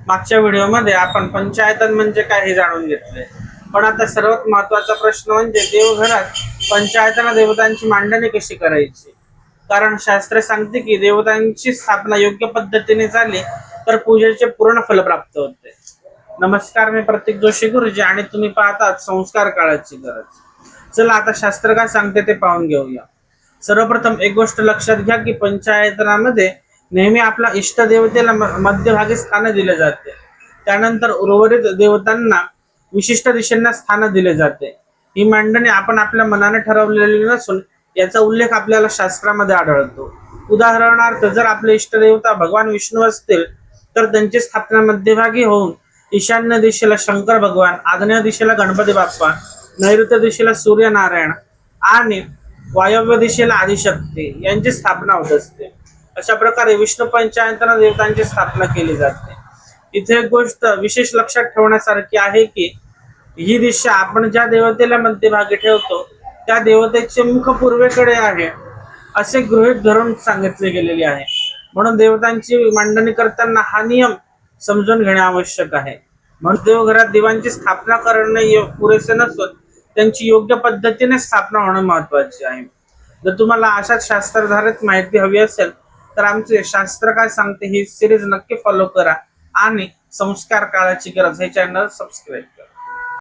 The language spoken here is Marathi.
मागच्या व्हिडिओमध्ये आपण पंचायतन म्हणजे काय हे जाणून घेतले, पण आता सर्वात महत्त्वाचा प्रश्न म्हणजे देवघरात पंचायतना देवतांची मांडणी कशी करायची. कारण शास्त्र सांगते की देवतांची स्थापना योग्य पद्धतीने झाली तर पूजेचे पूर्ण फल प्राप्त होते. नमस्कार, मी प्रतीक जोशी गुरुजी आणि तुम्ही पाहतात संस्कार काळाची गरज. चला आता शास्त्र काय सांगते ते पाहून घेऊया. सर्वप्रथम एक गोष्ट लक्षात घ्या की पंचायतनामध्ये नेहमी आपला इष्ट देवतेला मध्यभागी स्थान दिले जाते. त्यानंतर उर्वरित देवतांना विशिष्ट दिशेंना स्थान दिले जाते. ही मांडणी आपण आपल्या मनाने ठरवलेली नसून याचा उल्लेख आपल्याला शास्त्रामध्ये आढळतो. उदाहरणार्थ, जर आपले इष्ट देवता भगवान विष्णू असतील तर त्यांची स्थापना मध्यभागी होऊन ईशान्य दिशेला शंकर भगवान, आग्नेय दिशेला गणपती बाप्पा, नैऋत्य दिशेला सूर्यनारायण आणि वायव्य दिशेला आदिशक्ती यांची स्थापना होत असते. अशा प्रकारे विष्णू पंचायतना देवतांची स्थापना केली जाते. इथे एक गोष्ट विशेष लक्षात ठेवण्यासारखी आहे की ही दिशा आपण ज्या देवतेला मध्यभागी ठेवतो त्या देवतेचे मुख पूर्वेकडे आहे असे गृहीत धरून सांगितले गेलेले आहे. म्हणून देवतांची मांडणी करताना हा नियम समजून घेणे आवश्यक आहे. म्हणून देवघरात देवांची स्थापना करणे पुरेसे नसून त्यांची योग्य पद्धतीने स्थापना होणे महत्वाचे आहे. जर तुम्हाला अशाच शास्त्राधारित माहिती हवी असेल तर आमचे शास्त्र काय सांगते ही सिरीज नक्की फॉलो करा आणि संस्कार काळाची गरज हे चॅनल सबस्क्राईब